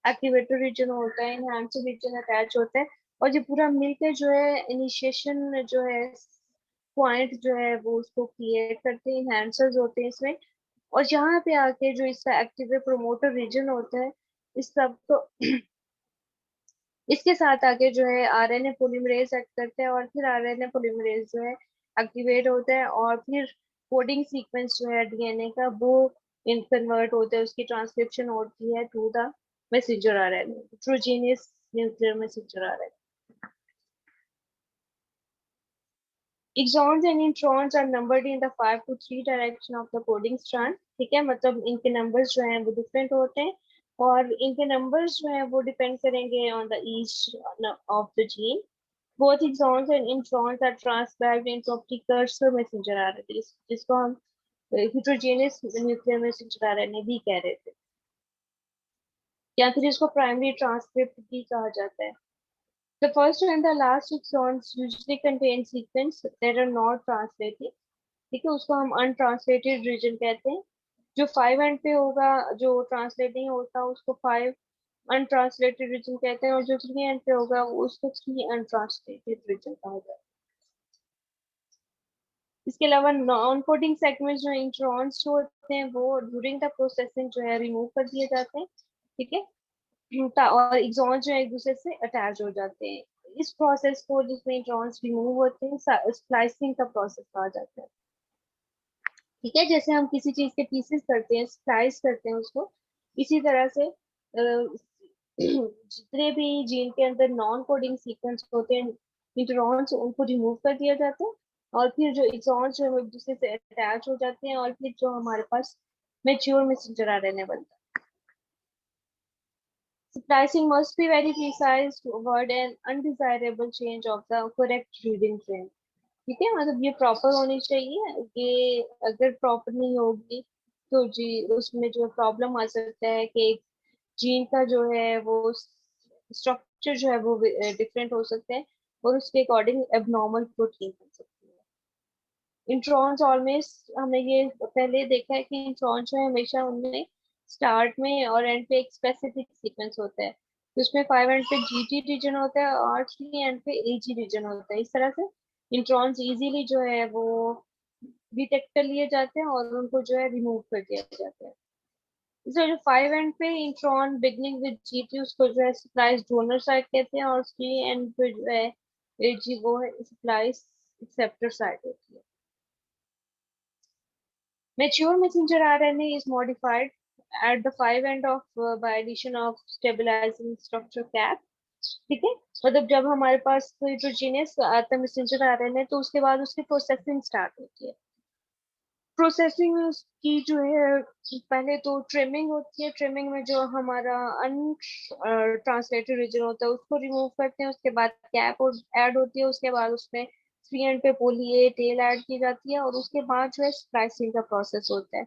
एक्टिवेटर रीजन होता है, एनहांसर रीजन अटैच होता है, और ये पूरा मिलकर जो है इनिशिएशन जो है पॉइंट जो है वो उसको क्रिएट करते हैं, एनहांसर्स होते हैं इसमें, और यहाँ पे आके जो इसका एक्टिवेट प्रमोटर रीजन होता है, इस सब को इसके साथ आके जो है RNA पॉलीमरेज एक्ट करते हैं, और फिर RNA पॉलीमरेज जो है एक्टिवेट होता है, और फिर कोडिंग सीक्वेंस जो है DNA का वो इन कन्वर्ट होता है, उसकी ट्रांसक्रिप्शन होती है to the messenger RNA, heterogeneous nuclear messenger RNA. Exons and introns are numbered in the 5 to 3 direction of the coding strand. ठीक है, मतलब इनके नंबर्स जो हैं वो डिफरेंट होते हैं, और इनके नंबर्स जो हैं वो डिपेंड करेंगे on the each of the gene. Both exons and introns are transcribed into a precursor messenger RNA, जिसको हम heterogeneous nuclear messenger RNA भी कह रहे थे, या फिर इसको प्राइमरी ट्रांसक्रिप्ट भी कहा जाता है. The first and the last exons usually contain sequence that are not translated. ठीक है, उसको हम untranslated region कहते हैं. जो 5 एंड पे होगा, जो ट्रांसलेट नहीं होता, उसको 5 untranslated region कहते हैं, और जो 3 एंड पे होगा उसको 3 untranslated region कहा जाता है. इसके अलावा नॉन कोडिंग सेगमेंट्स जो इंट्रॉन्स जो होते हैं वो ड्यूरिंग द प्रोसेसिंग जो है रिमूव कर दिए जाते हैं, ठीक है, और एक्सॉन जो है एक दूसरे से अटैच हो जाते हैं. इस प्रोसेस को जिसमें इंट्रॉन्स रिमूव होते हैं स्प्लाइसिंग का प्रोसेस कहा जाता है. ठीक है, जैसे हम किसी चीज के पीसेस करते हैं, स्प्लाइस करते हैं उसको, इसी तरह से जितने भी जीन के अंदर नॉन कोडिंग सीक्वेंस होते हैं इंट्रॉन्स, उनको रिमूव कर दिया जाता है, और फिर जो एक्सॉन्स जो है एक दूसरे से अटैच हो जाते हैं, और फिर जो हमारे पास मैच्योर मैसेंजर RNA बनता है. Splicing must be very precise to avoid an undesirable change of the correct reading frame. ठीक है, मतलब ये प्रॉपर होनी चाहिए, ये अगर प्रॉपर नहीं होगी तो जी उसमें जो प्रॉब्लम आ सकता है कि जीन का जो है वो स्ट्रक्चर जो है वो डिफरेंट हो सकते हैं, और उसके अकॉर्डिंग एबनॉर्मल प्रोटीन बन सकती है. इंट्रॉन्स ऑलवेज, हमने ये पहले देखा है कि इंट्रॉन्स जो है हमेशा उनमें स्टार्ट में और एंड पे एक स्पेसिफिक सीक्वेंस होता है, तो उसमें 5 एंड पे GT रीजन होता है और 3 एंड पे AG रीजन होता है. इस तरह से इंट्रॉन्स इजीली जो है वो डिटेक्ट कर लिए जाते हैं और उनको जो है रिमूव कर दिया जाता है. जो 5 एंड पे इंट्रॉन बिगनिंग विद GT उसको जो है स्प्लाइस डोनर साइड कहते हैं, और 3 एंड पे जो है AG वो है स्प्लाइस एक्सेप्टर साइड होती है. Mature messenger RNA is modified at the 5 end of by addition of stabilizing structure cap. ठीक है, मतलब जब हमारे पास हेटेरोजेनियस आता है मैसेंजर RNA, तो उसके बाद उसकी प्रोसेसिंग स्टार्ट होती है. प्रोसेसिंग की जो है पहले तो ट्रिमिंग होती है. ट्रिमिंग में जो हमारा अनट्रांसलेटेड रीजन होता है उसको रिमूव करते हैं, उसके बाद कैप ऐड होती है, उसके बाद उसमें 3 एंड पे पोली A टेल ऐड की जाती है, और उसके बाद जो है स्प्लाइसिंग का प्रोसेस होता है.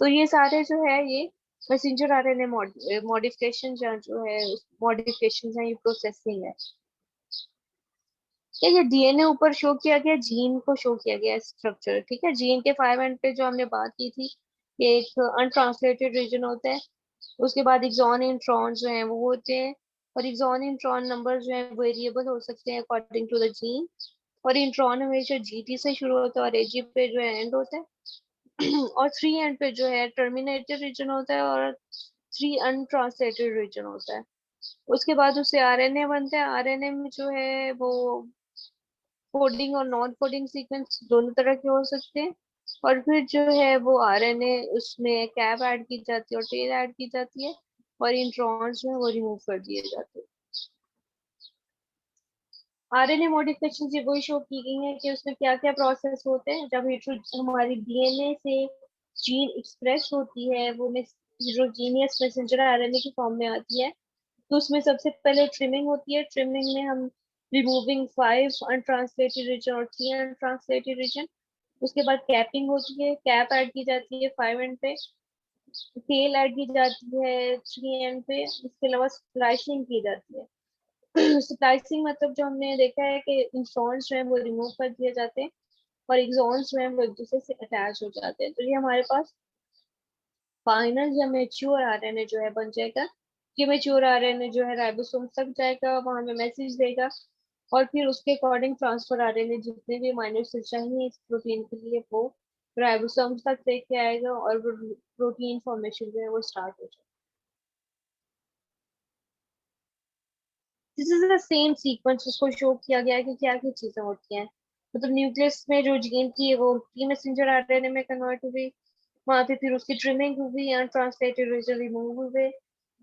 तो ये सारे जो है ये मैसेंजर RNA मॉडिफिकेशन जो है मॉडिफिकेशन है, ये प्रोसेसिंग है. ये डीएनए ऊपर शो किया गया, जीन को शो किया गया स्ट्रक्चर, ठीक है। जीन के 5 एंड पे जो हमने बात की थी कि एक अनट्रांसलेटेड रीजन होता है, उसके बाद एक्सॉन इंट्रॉन जो है वो होते हैं, और एक्सॉन इंट्रॉन नंबर जो है वेरिएबल हो सकते हैं अकॉर्डिंग टू द जीन, और इंट्रॉन हमेशा जीटी से शुरू होता है और एजी पे जो है एंड होता है और 3 एंड पे जो है टर्मिनेटेड रीजन होता है और 3 अनट्रांसलेटेड रीजन होता है। उसके बाद उससे आरएनए बनता है। आरएनए में जो है वो कोडिंग और नॉन कोडिंग सीक्वेंस दोनों तरह के हो सकते हैं, और फिर जो है वो आरएनए उसमें कैप ऐड की जाती है और टेल ऐड की जाती है, और इंट्रॉन्स जो है वो रिमूव कर दिए जाते हैं। आरएनए मॉडिफिकेशन से वही शो की गई है कि उसमें क्या क्या प्रोसेस होते हैं। जब हमारी डीएनए से जीन एक्सप्रेस होती है, वो हेटेरोजीनियस मैसेंजर आरएनए की फॉर्म में आती है, तो उसमें सबसे पहले ट्रिमिंग होती है। ट्रिमिंग में हम रिमूविंग 5 अनट्रांसलेटेड रीजन और 3 अनट्रांसलेटेड रीजन। उसके बाद कैपिंग होती है, कैप ऐड की जाती है 5 एंड पे, टेल ऐड की जाती है 3 एंड पे। इसके अलावा स्प्लाइसिंग की जाती है। स्प्लाइसिंग मतलब जो हमने देखा है कि इंट्रॉन्स जो है वो रिमूव कर दिए जाते हैं और एक्सॉन्स जो है वो एक दूसरे से अटैच हो जाते हैं। तो ये हमारे पास फाइनल या मैच्योर आरएनए जो है बन जाएगा। ये मैच्योर आरएनए जो है राइबोसोम तक जाएगा, वहां में मैसेज देगा, और फिर उसके अकॉर्डिंग ट्रांसफर आरएनए जितने भी अमीनो एसिड चाहिए इस प्रोटीन के लिए वो राइबोसोम तक लेके आएगा और प्रोटीन फॉर्मेशन जो है वो स्टार्ट हो जाएगा। This is the same sequence, उसको शो किया गया है कि क्या क्या चीजें होती हैं। मतलब न्यूक्लियस में जो जीन थी वो की मैसेंजर आरएनए में कन्वर्ट हुई, वहां पे फिर उसकी ट्रिमिंग हुई, अनट्रांसलेटेड रीजन रिमूव हुए,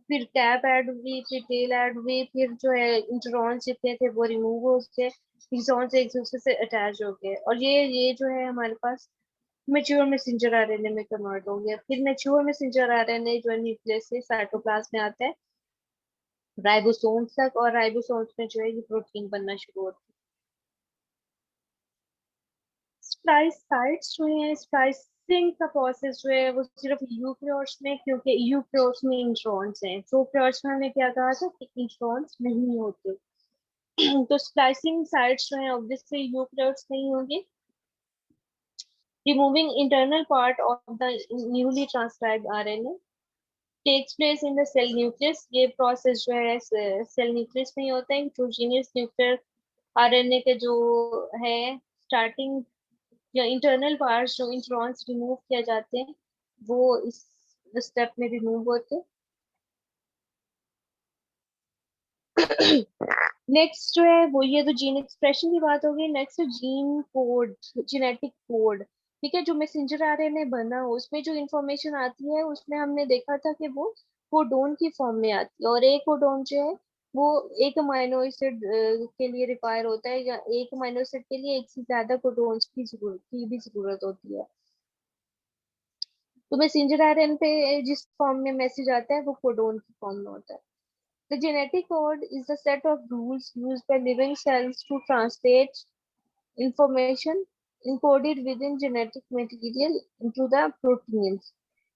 फिर कैप ऐड हुई, फिर टेल ऐड हुई, फिर जो है इंट्रॉन्स जितने थे वो रिमूव हो गए, एक्सॉन्स एक दूसरे से अटैच हो गए, और ये जो है हमारे पास मेच्योर मैसेंजर आरएनए में कन्वर्ट हो गया। फिर मेच्योर मैसेंजर आरएनए जो है न्यूक्लियस से साइटोप्लाज्म में आता है राइबोसोम्स तक, और राइबोसोम्स में जो है ये प्रोटीन बनना शुरू होता है। स्प्लाइस साइट्स जो है, स्प्लाइसिंग का प्रोसेस जो है वो सिर्फ यूकेरियोट्स में, क्योंकि यूकेरियोट्स में इंट्रॉन्स हैं, प्रोकैरियोट्स में हमने क्या कहा था कि इंट्रॉन्स नहीं होते तो स्प्लाइसिंग साइट्स जो है ऑब्वियसली यूकेरियोट्स नहीं होंगे। Removing internal part of the newly transcribed RNA takes place in the cell nucleus. ये प्रोसेस जो है सेल न्यूक्लियस में ही होता है। हेटेरोजीनियस न्यूक्लियर आरएनए के जो है स्टार्टिंग या इंटरनल पार्ट्स जो इंट्रॉन्स रिमूव किया जाते हैं वो इस स्टेप में रिमूव होते हैं। नेक्स्ट जो है वो ये तो जीन एक्सप्रेशन की बात होगी। Next gene code, genetic code, ठीक है। जो मैसेंजर आरएनए बना उसमें जो इंफॉर्मेशन आती है उसमें हमने देखा था कि वो कोडोन की फॉर्म में आती है, और एक कोडोन जो है वो एक अमीनो एसिड के लिए रिक्वायर होता है, या एक अमीनो एसिड के लिए एक से ज्यादा कोडोन्स की भी जरूरत होती है। तो मैसेंजर आरएनए पे जिस फॉर्म में मैसेज आता है वो कोडोन की फॉर्म में होता है। The genetic code is the set of rules used by living cells to translate information encoded within genetic material into the proteins।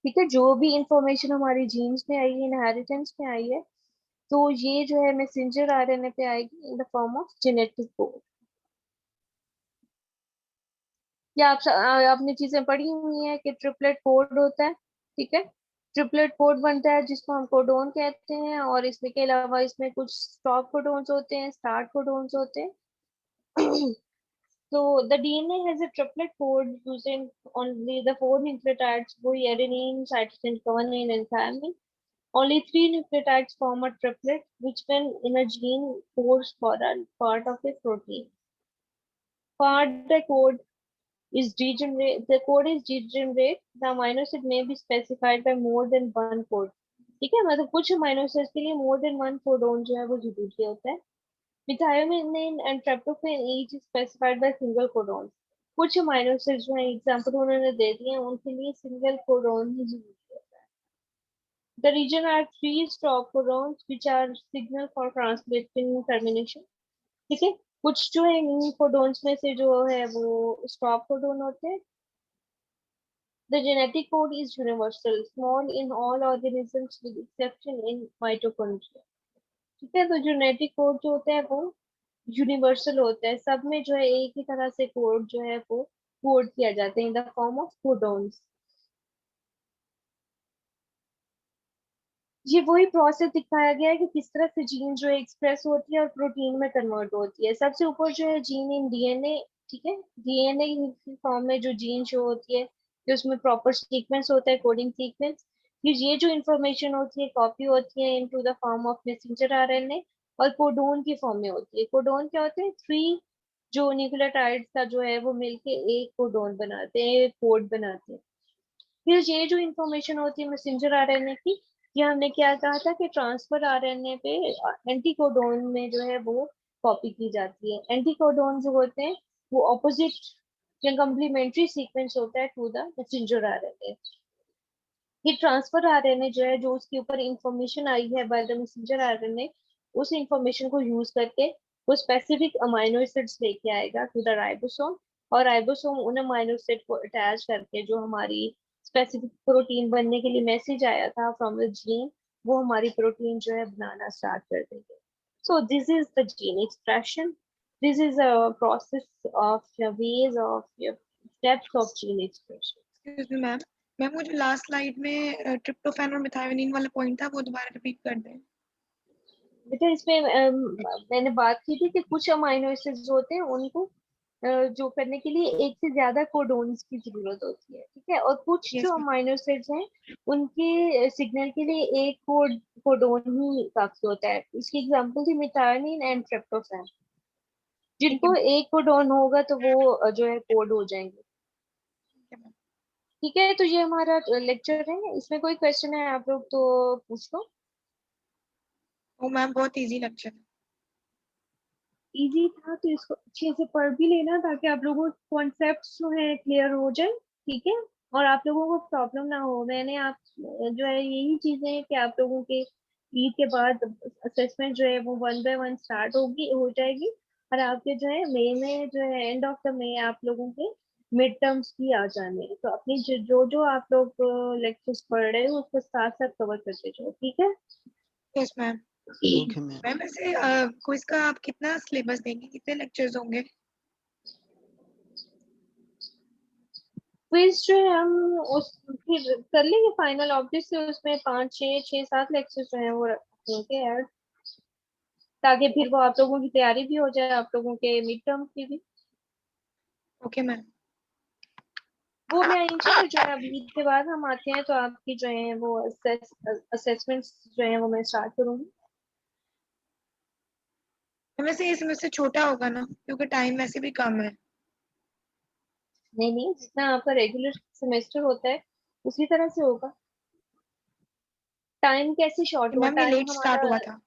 ठीक है, जो भी इंफॉर्मेशन हमारी जीन्स में आई है, इनहेरिटेंस में आई है, तो ये जो है मैसेंजर आरएनए पे आएगी in the form of genetic code. या आपने चीजें पढ़ी हुई है कि ट्रिपलेट कोड होता है, ठीक है। ट्रिपलेट कोड बनता है जिसको हम कोडोन कहते हैं, और इसमें के अलावा इसमें कुछ स्टॉप कोडोन्स होते हैं, स्टार्ट कोडोन्स होते हैं। So the DNA has a triplet code using only the 4 nucleotides, वही adenine, cytosine, guanine, and thymine. Only 3 nucleotides form a triplet, which when in a gene codes for a part of a protein. Part the code is degenerate. The code is degenerate. The amino acid may be specified by more than one code. ठीक है, मतलब कुछ amino acids के लिए more than one codon जो है वो जरूरी होता है। Methionine and tryptophan each is specified by single codon. कुछ अमीनो एसिड्स जो है एग्जांपल उन्होंने दे दिए हैं, उनके लिए सिंगल कोडोन ही जरूरी होता है। The region are 3 stop codons which are signal for translating termination. ठीक है, कुछ जो है इन कोडोन्स में से जो है वो स्टॉप कोडोन होते हैं। The genetic code is universal, small in all organisms with exception in mitochondria. ठीक है, तो जेनेटिक कोड जो होता है वो यूनिवर्सल होता है, सब में जो है एक ही तरह से कोड जो है वो कोड किया जाता है in the form of codons. ये वही प्रोसेस दिखाया गया है कि किस तरह से जीन जो है एक्सप्रेस होती है और प्रोटीन में कन्वर्ट होती है। सबसे ऊपर जो है जीन इन डीएनए, ठीक है, डीएनए की फॉर्म में जो जीन शो होती है, कि उसमें प्रॉपर सीक्वेंस होता है, कोडिंग सीक्वेंस। फिर ये जो इंफॉर्मेशन होती है कॉपी होती है into the form of messenger RNA, और कोडोन की फॉर्म में होती है। कोडोन क्या होते हैं? 3 जो न्यूक्लियोटाइड्स का जो है वो मिलके एक कोडोन बनाते हैं, एक कोड बनाते हैं। फिर ये जो इंफॉर्मेशन होती है मैसेंजर आरएनए की, ये हमने क्या कहा था कि ट्रांसफर आरएनए पे एंटीकोडोन में जो है वो कॉपी की जाती है। एंटीकोडोन जो होते हैं वो ऑपोजिट या कम्प्लीमेंट्री सीक्वेंस होता है टू द मैसेंजर आरएनए। ये ट्रांसफर आरएनए जो है, जो उसके ऊपर इंफॉर्मेशन आई है बाय द मैसेंजर आरएनए, उस इंफॉर्मेशन को यूज करके वो स्पेसिफिक अमाइनो एसिड्स लेके आएगा टू द राइबोसोम, और राइबोसोम उन अमाइनो एसिड को अटैच करके जो हमारी स्पेसिफिक प्रोटीन बनने के लिए मैसेज आया था फ्रॉम द जीन, वो हमारी प्रोटीन जो है बनाना स्टार्ट कर देंगे। So this is the gene expression, this is a process of ways of steps of gene expression. Excuse me ma'am, ma'am वो जो लास्ट स्लाइड में ट्रिप्टोफैन और मेथिओनिन वाला पॉइंट था वो दोबारा रिपीट कर दें। बेटा इसमें मैंने बात की थी कि कुछ अमाइनो एसिड्स होते हैं उनको जो करने के लिए एक से ज्यादा कोडोन्स की जरूरत होती है, ठीक है, और कुछ यस जो मैम। अमाइनो एसिड्स हैं उनके सिग्नल के लिए एक कोडोन ही काफी होता है। इसकी एग्जांपल थी मेथिओनिन एंड ट्रिप्टोफैन, ठीक है जिनको एक कोडोन होगा तो वो जो है कोड हो जाएंगे। मैम। ठीक है, तो ये हमारा लेक्चर है, इसमें कोई क्वेश्चन है आप लोग तो पूछ लो। ओ मैम बहुत इजी लेक्चर है। इजी था तो इसको अच्छे से पढ़ भी लेना ताकि आप लोगों को कॉन्सेप्ट्स जो है क्लियर हो जाए, ठीक है, और आप लोगों को प्रॉब्लम ना हो। मैंने आप जो है यही चीजें हैं कि आप लोगों के ईद के बाद असेसमेंट जो है वो 1 बाय 1 स्टार्ट हो जाएगी, और आपके जो है मई में जो है एंड ऑफ द मई आप लोगों के मिड टर्म्स भी आ जाने हैं। तो अपनी जो आप लोग लेक्चर्स पढ़ रहे हो उसको साथ साथ कवर करते जाओ, ठीक है। Yes ma'am. Okay ma'am. Ma'am वैसे क्विज का आप कितना सिलेबस देंगे, कितने लेक्चर्स होंगे? क्विज जो है हम उस फिर कर लेंगे फाइनल, ऑब्वियसली उसमें 5 6 6 7 लेक्चर जो है वो रखेंगे ऐड, ताकि फिर वो आप लोगों की तैयारी भी हो जाए, आप लोगों के मिड टर्म की भी। Okay ma'am. वो मैं इंशाल्लाह जो है अभी ईद के बाद हम आते हैं तो आपकी जो है वो असेसमेंट्स जो है वो मैं स्टार्ट करूंगी। वैसे ये सेमेस्टर छोटा होगा ना, क्योंकि टाइम वैसे भी कम है। नहीं नहीं, जितना आपका रेगुलर सेमेस्टर होता है उसी तरह से होगा। टाइम कैसे शॉर्ट तो हुआ? मैम ये टाइम लेट स्टार्ट हमारा हुआ था।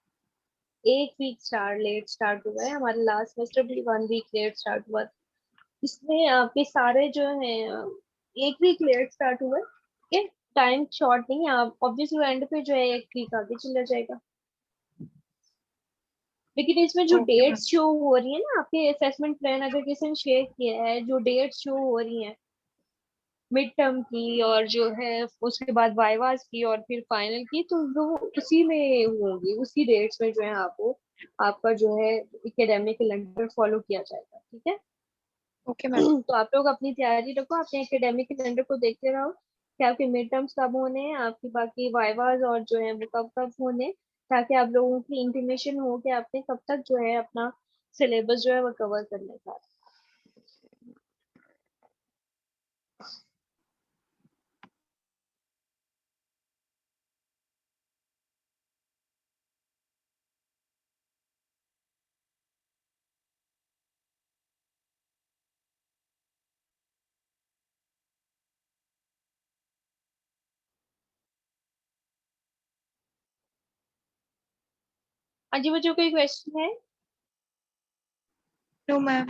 एक वीक लेट स्टार्ट हुआ है, हमारा लास्ट सेमेस्टर भी 1 वीक लेट स्टार्ट हुआ था। इसमें आपके सारे जो हैं एक वीक लेट स्टार्ट हुआ है, ठीक है, टाइम शॉर्ट नहीं है। आप ऑब्वियसली एंड पे जो है 1 वीक आगे चला जाएगा। लेकिन इसमें जो ओके मैम। डेट्स शो हो रही है ना, आपके असेसमेंट प्लान अगर किसी ने शेयर किया है, जो डेट्स शो हो रही हैं मिड टर्म की और जो है उसके बाद वाइवास की और फिर फाइनल की, तो वो उसी में होंगी, उसी डेट्स में जो है आपको आपका जो है एकेडमिक कैलेंडर फॉलो किया जाएगा, ठीक है। Okay ma'am. तो आप लोग अपनी तैयारी रखो, अपने एकेडमिक कैलेंडर को देखते रहो कि आपके मिड टर्म्स कब होने हैं, आपकी बाकी वाइवास और जो है वो कब कब होने हैं, ताकि आप लोगों की इंटीमेशन हो कि आपने कब तक जो है अपना सिलेबस जो है वो कवर करने का। हाँ जी बच्चों, कोई क्वेश्चन है? No ma'am.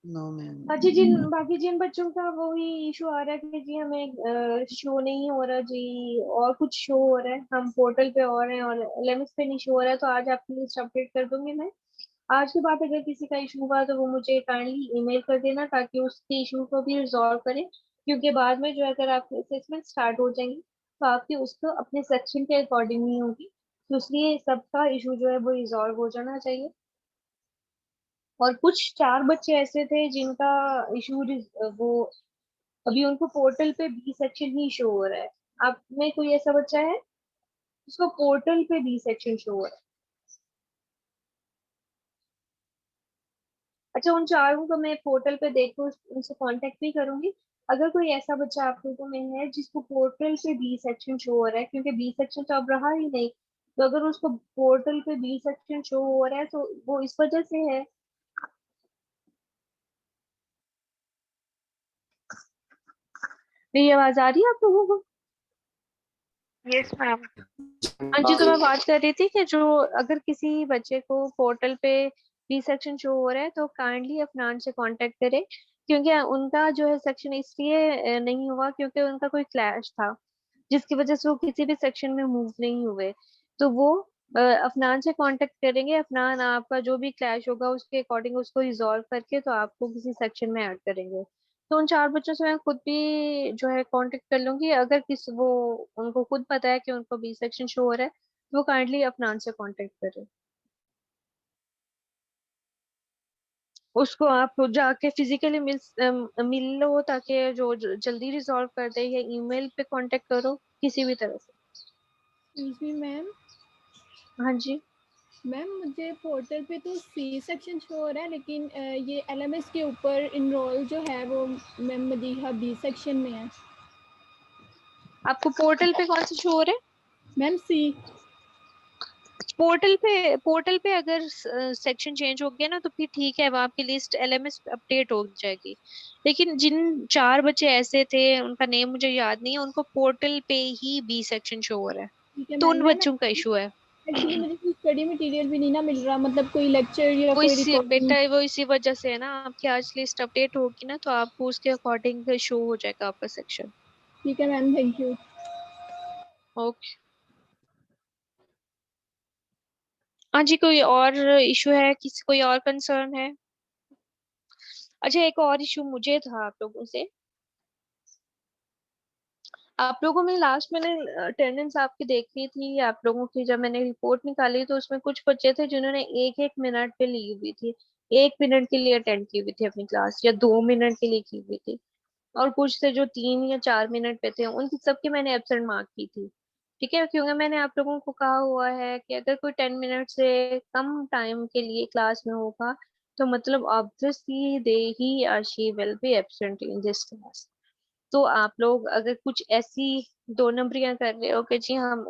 No ma'am. बाकी जिन बच्चों का वही इशू आ रहा है कि जी हमें शो नहीं हो रहा जी, और कुछ शो हो रहा है, हम पोर्टल पे और हैं और एलएमएस पे नहीं शो हो रहा है, तो आज आपकी लिस्ट अपडेट कर दूंगी मैं। आज के बाद अगर किसी का इशू हुआ तो वो मुझे काइंडली ईमेल कर देना ताकि उसके इशू को भी रिजॉल्व करें, क्योंकि बाद में जो है अगर आपकी असेसमेंट स्टार्ट हो जाएंगी तो आपकी उसको अपने सेक्शन के अकॉर्डिंग नहीं होगी, तो इसलिए सबका इशू जो है वो रिजॉल्व हो जाना चाहिए। और कुछ 4 बच्चे ऐसे थे जिनका इशू वो अभी उनको पोर्टल पे बी सेक्शन ही शो हो रहा है। आप में कोई ऐसा बच्चा है उसको पोर्टल पे बी सेक्शन शो हो रहा है? अच्छा, उन चारों को मैं पोर्टल पे देखूं, उनसे कांटेक्ट भी करूंगी। अगर कोई ऐसा बच्चा आप लोगों में है जिसको पोर्टल पे बी सेक्शन शो हो रहा है, क्योंकि बी सेक्शन तो अब रहा ही नहीं, तो अगर उसको पोर्टल पे बी सेक्शन शो हो रहा है तो वो इस वजह से है। मेरी आवाज आ रही है आप लोगों को? Yes ma'am. हाँ जी, तो मैं बात कर रही थी कि जो अगर किसी बच्चे को पोर्टल पे बी सेक्शन शो हो रहा है तो काइंडली अफनान से कांटेक्ट करें, क्योंकि उनका जो है सेक्शन इसलिए नहीं हुआ क्योंकि उनका कोई क्लैश था जिसकी वजह से वो किसी भी सेक्शन में मूव नहीं हुए। तो वो अफनान से कांटेक्ट करेंगे, अफनान आपका जो भी क्लैश होगा उसके अकॉर्डिंग उसको रिजॉल्व करके तो आपको किसी सेक्शन में ऐड करेंगे। तो उन 4 बच्चों से मैं खुद भी जो है कांटेक्ट कर लूंगी। अगर किस वो उनको खुद पता है कि उनको बी सेक्शन शो हो रहा है तो वो काइंडली अफनान से कांटेक्ट करें। उसको आप जाके फिजिकली मिल लो ताकि जो जल्दी रिजॉल्व कर दे, या ईमेल पे कांटेक्ट करो किसी भी तरह से। Excuse me ma'am. हाँ जी। मैम मुझे पोर्टल पे तो सी सेक्शन शो हो रहा है, लेकिन ये एलएमएस के ऊपर इनरोल जो है वो मैम मदीहा बी सेक्शन में है। आपको पोर्टल पे कौन सा शो हो रहा है? मैम सी। पोर्टल पे अगर सेक्शन चेंज हो गया ना तो फिर ठीक है, वो आपकी लिस्ट एलएमएस अपडेट हो जाएगी। लेकिन जिन 4 बच्चे ऐसे थे उनका नेम मुझे याद नहीं है, उनको पोर्टल पे ही बी सेक्शन शो हो रहा है, ठीक है तो मैम। उन मैम बच्चों का इशू है। एक्चुअली मुझे कोई स्टडी मटेरियल भी नहीं ना मिल रहा, मतलब कोई लेक्चर या वो कोई इसी रिकॉर्डिंग। बेटा वो इसी वजह से है ना, आपकी आज लिस्ट अपडेट होगी ना तो आपको उसके अकॉर्डिंग शो हो जाएगा आपका सेक्शन। ठीक है मैम, थैंक यू। ओके। हाँ जी, कोई और इशू है? किसी कोई और कंसर्न है? अच्छा, एक और इशू मुझे था आप लोगों से। आप लोगों में लास्ट मैंने अटेंडेंस आपकी देखी थी, आप लोगों की जब मैंने रिपोर्ट निकाली तो उसमें कुछ बच्चे थे जिन्होंने 1-1 मिनट पे ली हुई थी, 1 मिनट के लिए अटेंड की हुई थी अपनी क्लास, या 2 मिनट के लिए की हुई थी। और कुछ थे जो 3 या 4 मिनट पे थे, उनकी सबकी मैंने एब्सेंट मार्क की थी। ठीक है, क्योंकि मैंने आप लोगों को कहा हुआ है कि अगर कोई 10 मिनट से कम टाइम के लिए क्लास में होगा तो मतलब ऑब्वियसली दे ही और she will be absent in this class. तो आप लोग अगर कुछ ऐसी 2 नंबरियां कर रहे हो कि जी हम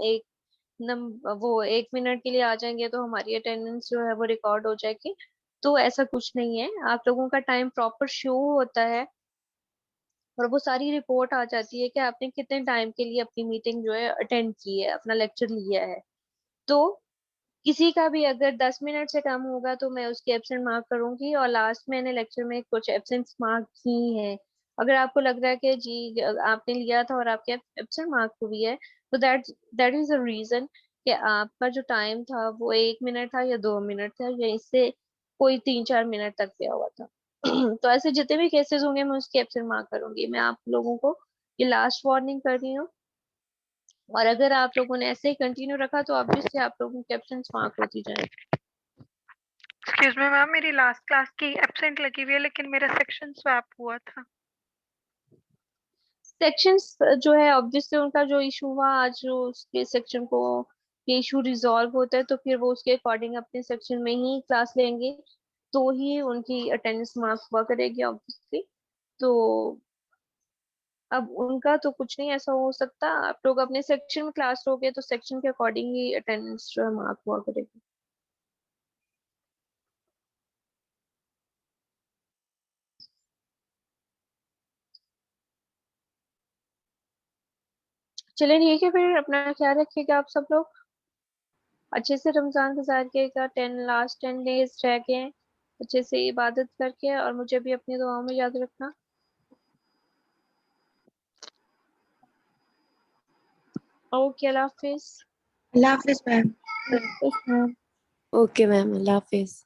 वो 1 मिनट के लिए आ जाएंगे तो हमारी अटेंडेंस जो है वो रिकॉर्ड हो जाएगी, तो ऐसा कुछ नहीं है। आप लोगों का टाइम प्रॉपर शो होता है और वो सारी रिपोर्ट आ जाती है कि आपने कितने टाइम के लिए अपनी मीटिंग जो है अटेंड की है, अपना लेक्चर लिया है। तो किसी का भी अगर 10 मिनट से कम होगा तो मैं उसकी एब्सेंट मार्क करूंगी, और लास्ट मैंने लेक्चर में कुछ एब्सेंट मार्क की है। अगर आपको लग रहा है कि जी आपने लिया था और आपके एब्सेंट मार्क हुई है तो दैट इज द रीजन कि आपका जो टाइम था वो 1 मिनट था या 2 मिनट था, या इससे कोई 3-4 मिनट तक गया हुआ था। तो ऐसे जितने भी केसेस होंगे मैं उसकी एब्सेंट मार्क करूंगी। मैं आप लोगों को ये लास्ट वार्निंग कर रही हूँ, और अगर आप लोगों ने ऐसे ही कंटिन्यू रखा तो ऑब्वियसली आप लोगों की एब्सेंट मार्क होती जाएगी। एक्सक्यूज मी मैम, मेरी लास्ट क्लास की एब्सेंट लगी हुई है लेकिन मेरा सेक्शन स्वैप हुआ था। सेक्शंस जो है ऑब्वियसली उनका जो इशू हुआ आज, जो उसके सेक्शन को ये इशू रिजॉल्व होता है तो फिर वो उसके अकॉर्डिंग अपने सेक्शन में ही क्लास लेंगे, तो ही उनकी अटेंडेंस मार्क्स हुआ करेगी ऑब्वियसली। तो अब उनका तो कुछ नहीं ऐसा हो सकता, आप लोग अपने सेक्शन में क्लास लोगे तो सेक्शन के अकॉर्डिंग ही अटेंडेंस जो है मार्क हुआ करेगी। चलिए ठीक है, फिर अपना ख्याल रखिएगा आप सब लोग, अच्छे से रमजान गुजारिएगा। 10 लास्ट 10 डेज रह गए हैं, अच्छे से इबादत करके, और मुझे भी अपनी दुआओं में याद रखना। ओके, अल्लाह हाफिज। अल्लाह हाफिज मैम। ओके मैम, अल्लाह हाफिज।